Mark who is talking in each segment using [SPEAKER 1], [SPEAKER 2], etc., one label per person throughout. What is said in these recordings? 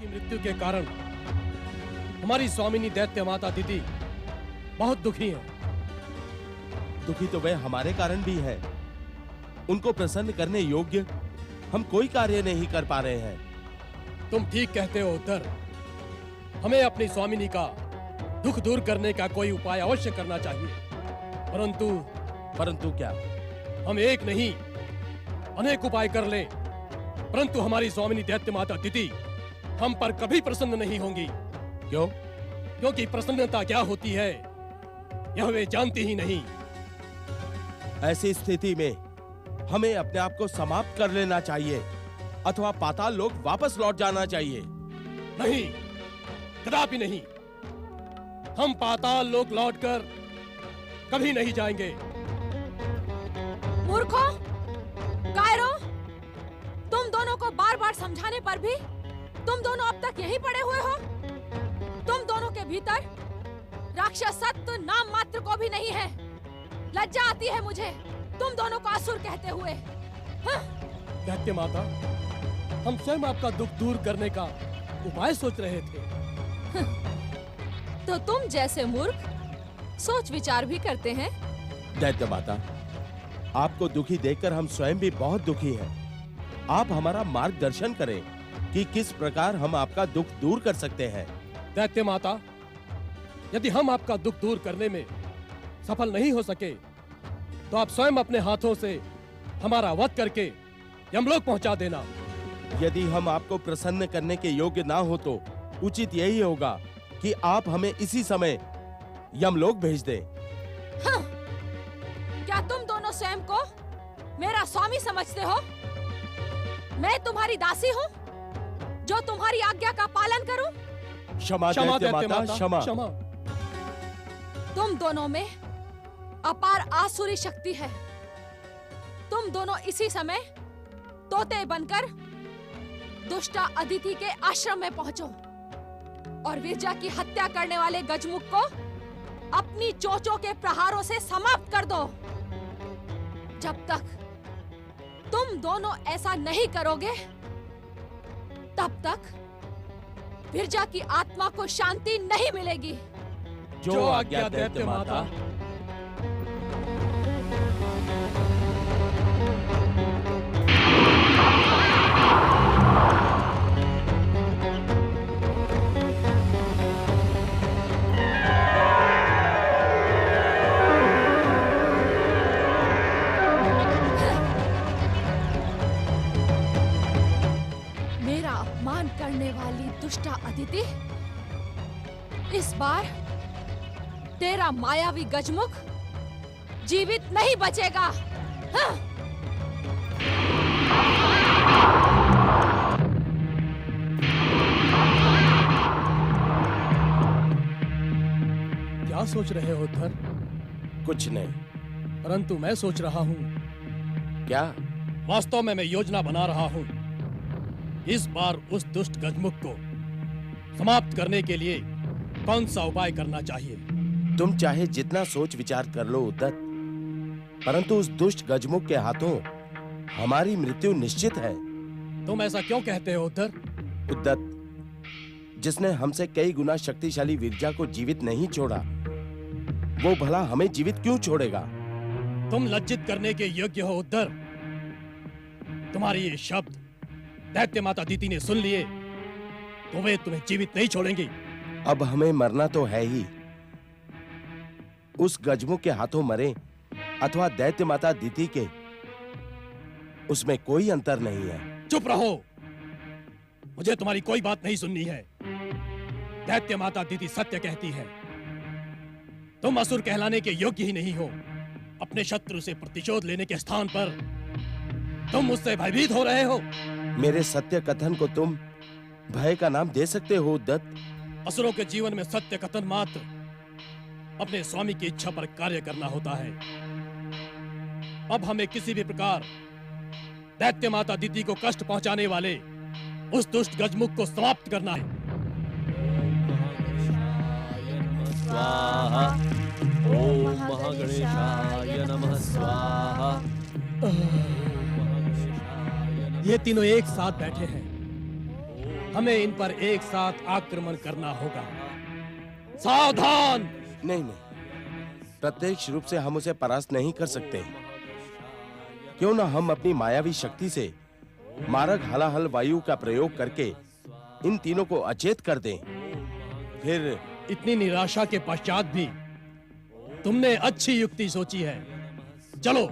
[SPEAKER 1] की मृत्यु के कारण हमारी स्वामिनी दैत्य माता दीदी बहुत दुखी है।
[SPEAKER 2] दुखी तो वे हमारे कारण भी है। उनको प्रसन्न करने योग्य हम कोई कार्य नहीं कर पा रहे हैं।
[SPEAKER 1] तुम ठीक कहते हो उत्तर। हमें अपनी स्वामिनी का दुख दूर करने का कोई उपाय अवश्य करना चाहिए। परंतु
[SPEAKER 2] क्या?
[SPEAKER 1] हम एक नहीं अनेक उपाय कर ले, परंतु हमारी स्वामिनी दैत्य माता दीदी हम पर कभी प्रसन्न नहीं होंगी।
[SPEAKER 2] क्यों?
[SPEAKER 1] क्योंकि प्रसन्नता क्या होती है यह वे जानती ही नहीं।
[SPEAKER 2] ऐसी स्थिति में हमें अपने आप को समाप्त कर लेना चाहिए अथवा पाताल लोक वापस लौट जाना चाहिए।
[SPEAKER 1] नहीं, कदापि नहीं। हम पाताल लोक लौटकर कभी नहीं जाएंगे।
[SPEAKER 3] मूर्खों, कायरों, तुम दोनों को बार बार समझाने पर भी तुम दोनों अब तक यहीं पड़े हुए हो। तुम दोनों के भीतर राक्षसत्व नाम मात्र को भी नहीं है। लज्जा आती है मुझे तुम दोनों को असुर कहते हुए।
[SPEAKER 1] दैत्य माता, हम स्वयं आपका दुख दूर करने का उपाय सोच रहे थे।
[SPEAKER 3] तो तुम जैसे मूर्ख सोच विचार भी करते हैं।
[SPEAKER 2] दैत्य माता, आपको दुखी देखकर हम स्वयं भी बहुत दुखी हैं। आप हमारा मार्गदर्शन करें कि किस प्रकार हम आपका दुख दूर कर सकते हैं।
[SPEAKER 1] दैत्य माता, यदि हम आपका दुख दूर करने में सफल नहीं हो सके तो आप स्वयं अपने हाथों से हमारा वध करके यमलोक पहुंचा देना।
[SPEAKER 2] यदि हम आपको प्रसन्न करने के योग्य ना हो तो उचित यही होगा कि आप हमें इसी समय यमलोक भेज दें।
[SPEAKER 3] हाँ, क्या तुम दोनों स्वयं को मेरा स्वामी समझते हो? मैं तुम्हारी दासी हूँ जो तुम्हारी आज्ञा का पालन करूं?
[SPEAKER 2] क्षमा दैत्य माता, क्षमा।
[SPEAKER 3] तुम दोनों में अपार आसुरी शक्ति है। तुम दोनों इसी समय तोते बनकर दुष्टा अदिति के आश्रम में पहुंचो और विरजा की हत्या करने वाले गजमुख को अपनी चोंचों के प्रहारों से समाप्त कर दो। जब तक तुम दोनों ऐसा नहीं करोगे तब तक विरजा की आत्मा को शांति नहीं मिलेगी।
[SPEAKER 2] जो आज्ञा दैत्य माता।
[SPEAKER 3] मेरा अपमान करने वाली दुष्टा अदिति, इस बार तेरा मायावी गजमुख जीवित नहीं बचेगा। हाँ?
[SPEAKER 1] क्या सोच रहे हो उद्धर?
[SPEAKER 2] कुछ नहीं।
[SPEAKER 1] परंतु मैं सोच रहा हूँ।
[SPEAKER 2] क्या?
[SPEAKER 1] वास्तव में मैं योजना बना रहा हूँ। इस बार उस दुष्ट गजमुख को समाप्त करने के लिए कौन सा उपाय करना चाहिए?
[SPEAKER 2] तुम चाहे जितना सोच विचार कर लो उद्धत, परंतु उस दुष्ट गजमुख के हाथों हमारी मृत्यु निश्चित है।
[SPEAKER 1] तुम ऐसा क्यों कहते हो उद्धर?
[SPEAKER 2] उद्धत, जिसने हमसे कई गुना शक्तिशाली विरजा को जीवित नहीं छोड़ा, वो भला हमें जीवित क्यों छोड़ेगा?
[SPEAKER 1] तुम लज्जित करने के योग्य हो उद्धर। तुम्हारे ये शब्द दैत्य माता दीदी ने सुन लिए तो वे तुम्हें जीवित नहीं छोड़ेंगी।
[SPEAKER 2] अब हमें मरना तो है ही। उस गजमुख के हाथों मरे अथवा दैत्य माता दीदी के, उसमें कोई अंतर नहीं है।
[SPEAKER 1] चुप रहो, मुझे तुम्हारी कोई बात नहीं सुननी है। दैत्य माता दीदी सत्य कहती है। तुम असुर कहलाने के योग्य ही नहीं हो। अपने शत्रु से प्रतिशोध लेने के स्थान पर तुम मुझसे भयभीत हो रहे हो।
[SPEAKER 2] मेरे सत्य कथन को तुम भय का नाम दे सकते हो उद्धत?
[SPEAKER 1] असुरों के जीवन में सत्य कथन मात्र अपने स्वामी की इच्छा पर कार्य करना होता है। अब हमें किसी भी प्रकार दैत्य माता दीदी को कष्ट पहुंचाने वाले उस दुष्ट गजमुख को समाप्त करना है।
[SPEAKER 4] स्वाहा। ओम महागणेशाय नमः स्वाहा।
[SPEAKER 1] ये तीनों एक साथ बैठे हैं। हमें इन पर एक साथ आक्रमण करना होगा। सावधान!
[SPEAKER 2] नहीं नहीं, प्रत्यक्ष रूप से हम उसे परास्त नहीं कर सकते। क्यों ना हम अपनी मायावी शक्ति से मारक हलाहल वायु का प्रयोग करके इन तीनों को अचेत कर दें। फिर
[SPEAKER 1] इतनी निराशा के पश्चात भी तुमने अच्छी युक्ति सोची है। चलो।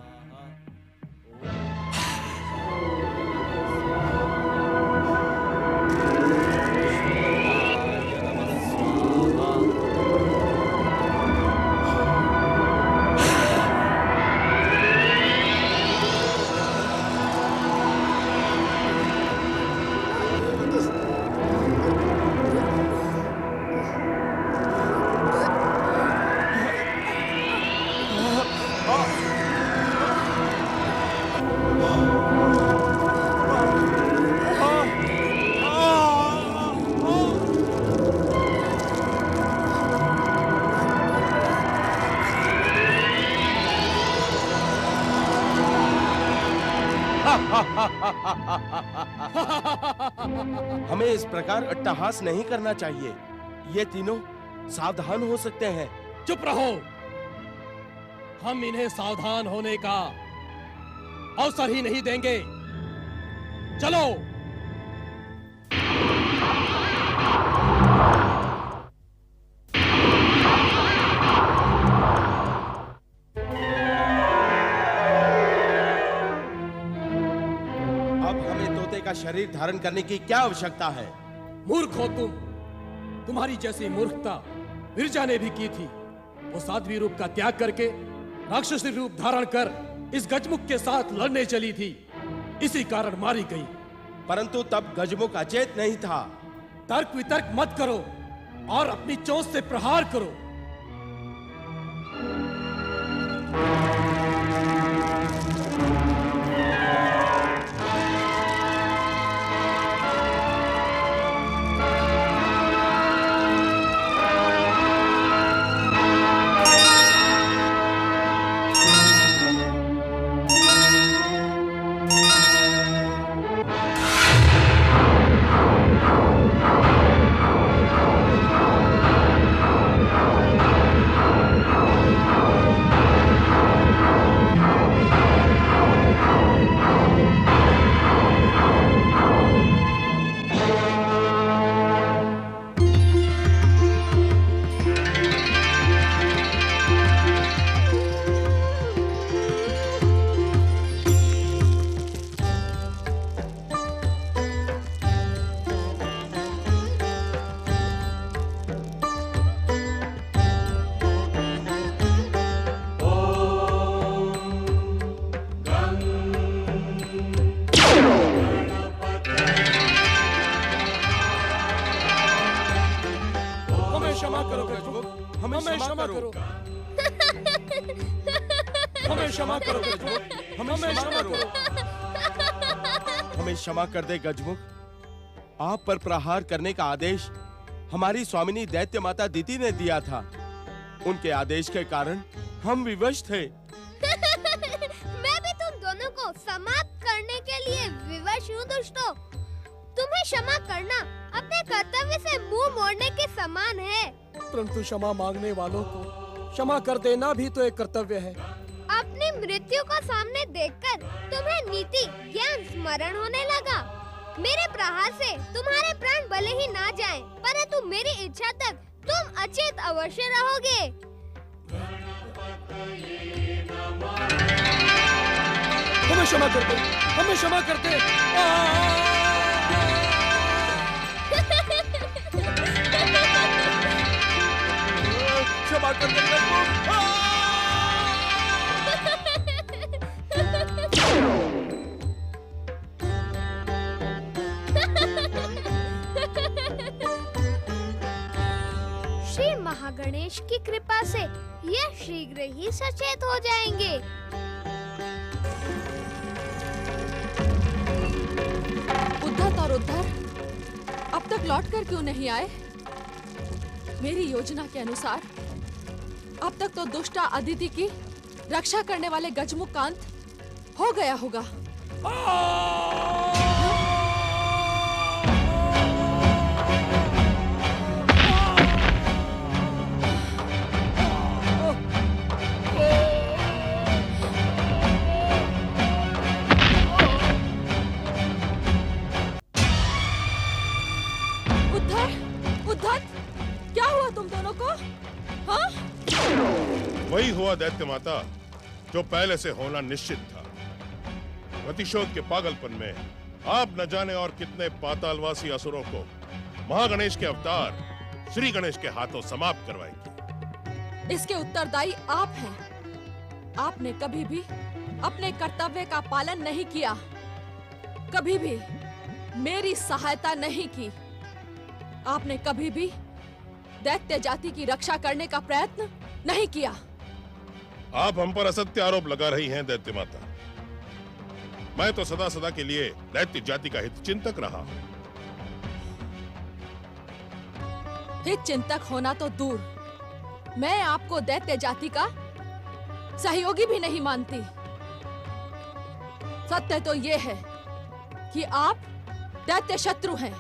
[SPEAKER 2] हमें इस प्रकार अट्टहास नहीं करना चाहिए। ये तीनों सावधान हो सकते हैं।
[SPEAKER 1] चुप रहो। हम इन्हें सावधान होने का अवसर ही नहीं देंगे। चलो।
[SPEAKER 2] शरीर धारण करने की क्या आवश्यकता है?
[SPEAKER 1] मूर्ख हो तुम। तुम्हारी जैसी मूर्खता विरजा ने भी की थी। वो साध्वी रूप का त्याग करके राक्षसी रूप धारण कर इस गजमुख के साथ लड़ने चली थी। इसी कारण मारी गई।
[SPEAKER 2] परंतु तब गजमुख अचेत नहीं था।
[SPEAKER 1] तर्क वितर्क मत करो और अपनी चोंच से प्रहार करो।
[SPEAKER 2] क्षमा कर दे गजमुख। आप पर प्रहार करने का आदेश हमारी स्वामिनी दैत्य माता दीति ने दिया था। उनके आदेश के कारण हम विवश थे।
[SPEAKER 5] मैं भी तुम दोनों को समाप्त करने के लिए विवश हूँ दुष्टों। तुम्हें क्षमा करना अपने कर्तव्य से मुंह मोड़ने के समान है।
[SPEAKER 1] परंतु क्षमा मांगने वालों को क्षमा कर देना भी तो एक कर्तव्य है।
[SPEAKER 5] अपनी मृत्यु को सामने देखकर तुम्हें नीति ज्ञान स्मरण होने लगा। मेरे प्रहार से तुम्हारे प्राण भले ही ना जाएं, परंतु मेरी इच्छा तक तुम अचेत अवश्य रहोगे।
[SPEAKER 1] हमें क्षमा कर दे, हमें क्षमा कर दे।
[SPEAKER 2] क्षमा कर दे गजमुख।
[SPEAKER 5] श्री महागणेश की कृपा से यह शीघ्र ही सचेत हो जाएंगे।
[SPEAKER 3] उद्धत और उद्धर अब तक लौट कर क्यों नहीं आए? मेरी योजना के अनुसार अब तक तो दुष्टा अदिति की रक्षा करने वाले गजमुख का अंत हो गया होगा। उद्धर, उद्धर, क्या हुआ तुम दोनों को? हाँ?
[SPEAKER 6] वही हुआ दैत्य माता जो पहले से होना निश्चित था। प्रतिशोध के पागलपन में आप न जाने और कितने पातालवासी असुरों को महागणेश के अवतार श्री गणेश के हाथों समाप्त करवाएंगे।
[SPEAKER 3] इसके उत्तरदायी आप हैं। आपने कभी भी अपने कर्तव्य का पालन नहीं किया, कभी भी मेरी सहायता नहीं की। आपने कभी भी दैत्य जाति की रक्षा करने का प्रयत्न नहीं किया।
[SPEAKER 6] आप हम पर असत्य आरोप लगा रही हैं दैत्य माता। मैं तो सदा सदा के लिए दैत्य जाति का हित चिंतक रहा हूं।
[SPEAKER 3] हित चिंतक होना तो दूर, मैं आपको दैत्य जाति का सहयोगी भी नहीं मानती। सत्य तो ये है कि आप दैत्य शत्रु हैं।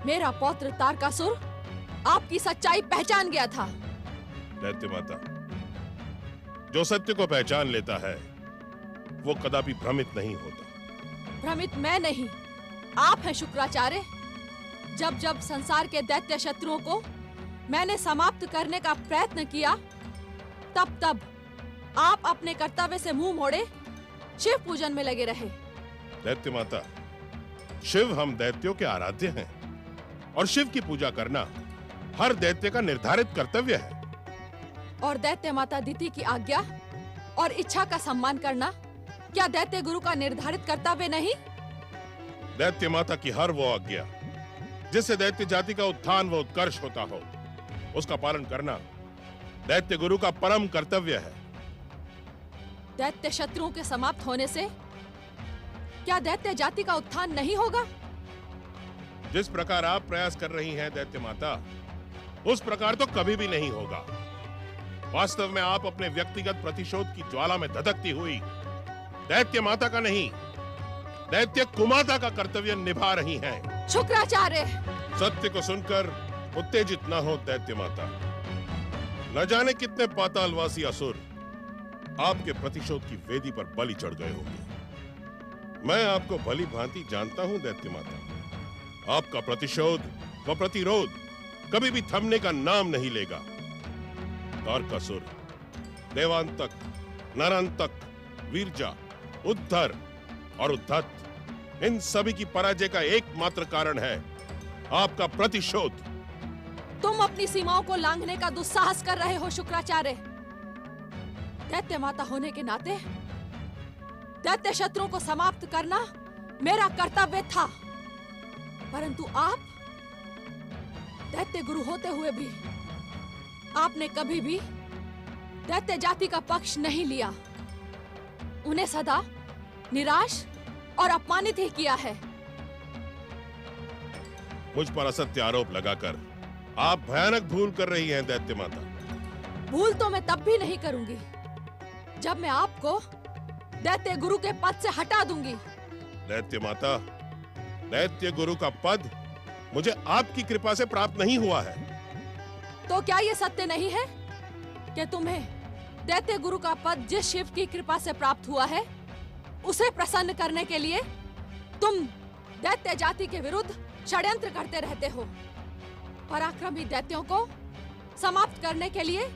[SPEAKER 3] मेरा पौत्र तारकासुर आपकी सच्चाई पहचान गया था।
[SPEAKER 6] दैत्य माता, जो सत्य को पहचान लेता है वो कदापि भ्रमित नहीं होता।
[SPEAKER 3] भ्रमित मैं नहीं, आप हैं शुक्राचार्य। जब जब संसार के दैत्य शत्रुओं को मैंने समाप्त करने का प्रयत्न किया, तब तब आप अपने कर्तव्य से मुंह मोड़े शिव पूजन में लगे रहे।
[SPEAKER 6] दैत्य माता, शिव हम दैत्यों के आराध्य हैं और शिव की पूजा करना हर दैत्य का निर्धारित कर्तव्य है।
[SPEAKER 3] और दैत्य माता दिति की आज्ञा और इच्छा का सम्मान करना क्या दैत्य गुरु का निर्धारित कर्तव्य नहीं?
[SPEAKER 6] दैत्य माता की हर वो आज्ञा जिससे दैत्य जाति का उत्थान व उत्कर्ष होता हो, उसका पालन करना दैत्य गुरु का परम कर्तव्य है।
[SPEAKER 3] दैत्य शत्रुओं के समाप्त होने से क्या दैत्य जाति का उत्थान नहीं होगा?
[SPEAKER 6] जिस प्रकार आप प्रयास कर रही हैं दैत्य माता, उस प्रकार तो कभी भी नहीं होगा। वास्तव में आप अपने व्यक्तिगत प्रतिशोध की ज्वाला में धधकती हुई दैत्य माता का नहीं, दैत्य कुमाता का कर्तव्य निभा रही हैं।
[SPEAKER 3] शुक्राचार्य,
[SPEAKER 6] सत्य को सुनकर उत्तेजित न हो दैत्य माता। न जाने कितने पातालवासी असुर आपके प्रतिशोध की वेदी पर बलि चढ़ गए होंगे। मैं आपको भली भांति जानता हूं दैत्य माता। आपका प्रतिशोध व प्रतिरोध कभी भी थमने का नाम नहीं लेगा। तारकासुर, देवांतक, नरांतक, वीरजा, उद्धर और उद्धत, इन सभी की पराजय का एकमात्र कारण है आपका प्रतिशोध।
[SPEAKER 3] तुम अपनी सीमाओं को लांघने का दुस्साहस कर रहे हो शुक्राचार्य। दैत्य माता होने के नाते दैत्य शत्रुओं को समाप्त करना मेरा कर्तव्य था, परंतु आप दैत्य गुरु होते हुए भी आपने कभी भी दैत्य जाति का पक्ष नहीं लिया। उन्हें सदा निराश और अपमानित ही किया है।
[SPEAKER 6] मुझ पर असत्य आरोप लगाकर आप भयानक भूल कर रही हैं दैत्य माता।
[SPEAKER 3] भूल तो मैं तब भी नहीं करूंगी जब मैं आपको दैत्य गुरु के पद से हटा दूंगी।
[SPEAKER 6] दैत्य माता, दैत्य गुरु का पद मुझे आपकी कृपा से प्राप्त नहीं हुआ है।
[SPEAKER 3] तो क्या ये सत्य नहीं है कि तुम्हें दैत्य गुरु का पद जिस शिव की कृपा से प्राप्त हुआ है, उसे प्रसन्न करने के लिए तुम दैत्य जाति के विरुद्ध षड्यंत्र करते रहते हो। पराक्रमी दैत्यों को समाप्त करने के लिए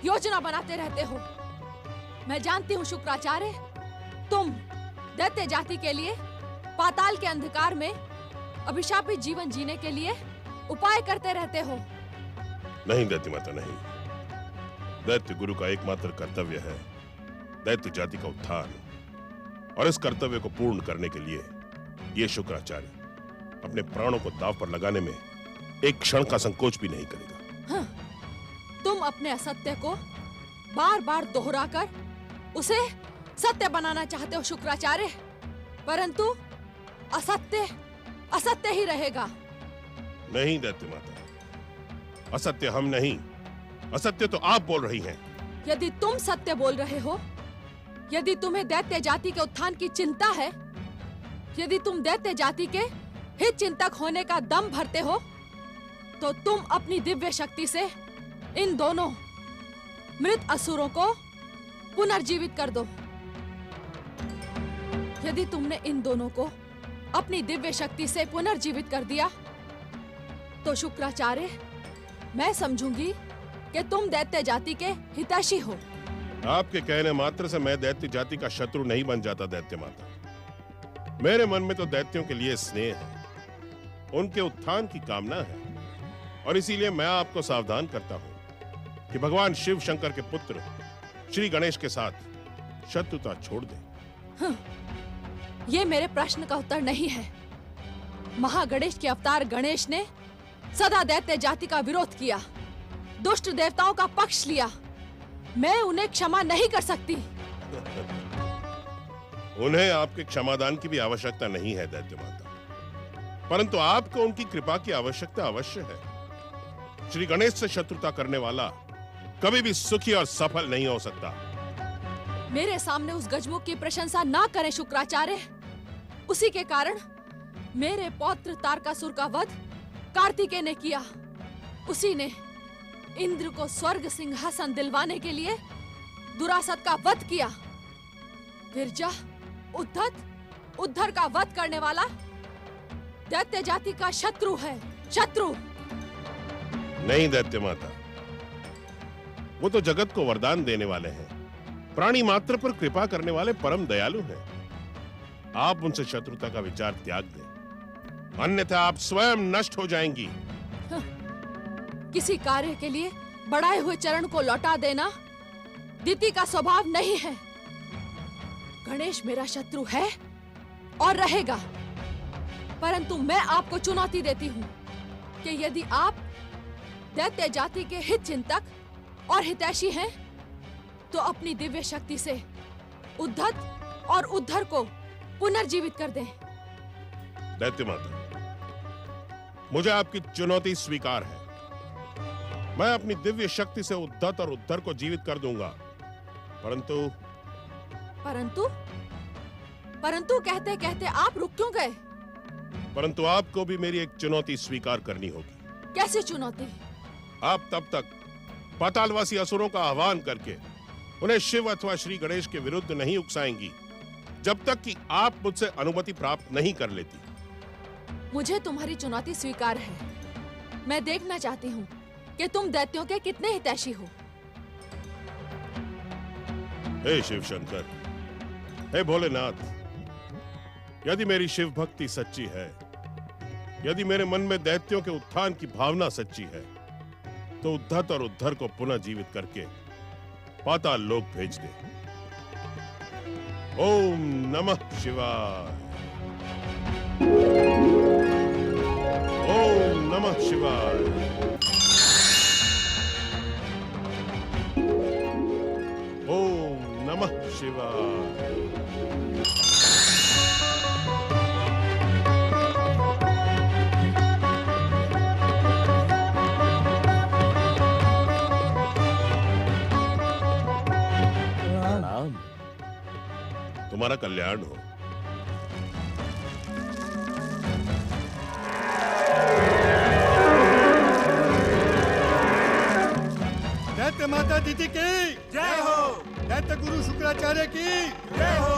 [SPEAKER 3] योजना बनाते रहते हो। मैं जानती हूँ शुक्राचार्य, तुम दैत्य जाति के लिए पाताल के अंधकार में अभिशापित जीवन जीने के लिए उपाय करते रहते हो।
[SPEAKER 6] नहीं दैत्य माता, नहीं। दैत्य गुरु का एकमात्र कर्तव्य है दैत्य जाति का उत्थान, और इस कर्तव्य को पूर्ण करने के लिए ये शुक्राचार्य अपने प्राणों को दांव पर लगाने में एक क्षण का संकोच भी नहीं करेगा।
[SPEAKER 3] हाँ, तुम अपने असत्य को बार बार दोहराकर उसे सत्य बनाना चाहते हो शुक्राचार्य, परंतु असत्य असत्य ही रहेगा।
[SPEAKER 6] नहीं दैत्य माता, असत्य हम नहीं, असत्य तो आप बोल रही हैं।
[SPEAKER 3] यदि तुम सत्य बोल रहे हो, यदि तुम्हें दैत्य जाति के उत्थान की चिंता है, यदि तुम दैत्य जाति के हित चिंतक होने का दम भरते हो, तो तुम अपनी दिव्य शक्ति से इन दोनों मृत असुरों को पुनर्जीवित कर दो। यदि तुमने इन दोनों को अपनी दिव्य शक्ति से पुनर्जीवित कर दिया, तो शुक्राचार्य, मैं समझूंगी कि तुम दैत्य जाति के हितैषी हो।
[SPEAKER 6] आपके कहने मात्र से मैं दैत्य जाति का शत्रु नहीं बन जाता दैत्य माता। मेरे मन में तो दैत्यों के लिए स्नेह है, उनके उत्थान की कामना है, और इसीलिए मैं आपको सावधान करता हूं कि भगवान शिव शंकर के पुत्र श्री गणेश के साथ शत्रुता छोड़ दें।
[SPEAKER 3] ये मेरे प्रश्न का उत्तर नहीं है। महागणेश के अवतार गणेश ने सदा दैत्य जाति का विरोध किया, दुष्ट देवताओं का पक्ष लिया। मैं उन्हें क्षमा नहीं कर सकती।
[SPEAKER 6] उन्हें आपके क्षमादान की भी आवश्यकता नहीं है दैत्य माता, परंतु आपको उनकी कृपा की आवश्यकता अवश्य है। श्री गणेश से शत्रुता करने वाला कभी भी सुखी और सफल नहीं हो सकता।
[SPEAKER 3] मेरे सामने उस गजमुख की प्रशंसा ना करें शुक्राचार्य। उसी के कारण मेरे पौत्र तारकासुर का वध कार्तिकेय ने किया। उसी ने इंद्र को स्वर्ग सिंहासन दिलवाने के लिए दुरासत का वध किया। विरजा, उद्धत, उद्धर का वध करने वाला दैत्य जाति का शत्रु है, शत्रु।
[SPEAKER 6] नहीं दैत्य माता, वो तो जगत को वरदान देने वाले हैं, प्राणी मात्र पर कृपा करने वाले परम दयालु हैं। आप उनसे शत्रुता का विचार त्याग दें, अन्यथा आप स्वयं नष्ट हो जाएंगी।
[SPEAKER 3] किसी कार्य के लिए बढ़ाए हुए चरण को लौटा देना दिति का स्वभाव नहीं है। गणेश मेरा शत्रु है और रहेगा, परंतु मैं आपको चुनौती देती हूँ कि यदि आप दैत्य जाति के हित चिंतक और हितैषी हैं, तो अपनी दिव्य शक्ति से उद्धत और उद्धर को पुनर्जीवित कर दें।
[SPEAKER 6] दैत्य माता, मुझे आपकी चुनौती स्वीकार है। मैं अपनी दिव्य शक्ति से उद्धत और उद्धर को जीवित कर दूंगा, परंतु
[SPEAKER 3] परंतु कहते कहते आप रुक क्यों गए?
[SPEAKER 6] परंतु आपको भी मेरी एक चुनौती स्वीकार करनी होगी।
[SPEAKER 3] कैसी चुनौती?
[SPEAKER 6] आप तब तक पातालवासी असुरों का आह्वान करके उन्हें शिव अथवा श्री गणेश के विरुद्ध नहीं उकसाएंगी, जब तक कि आप मुझसे अनुमति प्राप्त नहीं कर लेती।
[SPEAKER 3] मुझे तुम्हारी चुनौती स्वीकार है। मैं देखना चाहती हूँ कि तुम दैत्यों के कितने हितैषी हो।
[SPEAKER 6] हे शिव शंकर, हे भोलेनाथ, यदि मेरी शिव भक्ति सच्ची है, यदि मेरे मन में दैत्यों के उत्थान की भावना सच्ची है, तो उद्धत और उद्धर को पुनः जीवित करके पाताल लोक भेज दे। ओम नमः शिवाय। ओम नमः शिवाय। ओम नमः शिवाय।
[SPEAKER 2] प्रणाम।
[SPEAKER 6] तुम्हारा कल्याण हो।
[SPEAKER 7] दैत्य माता दीदी की जय हो। दैत्य गुरु शुक्राचार्य की जय हो।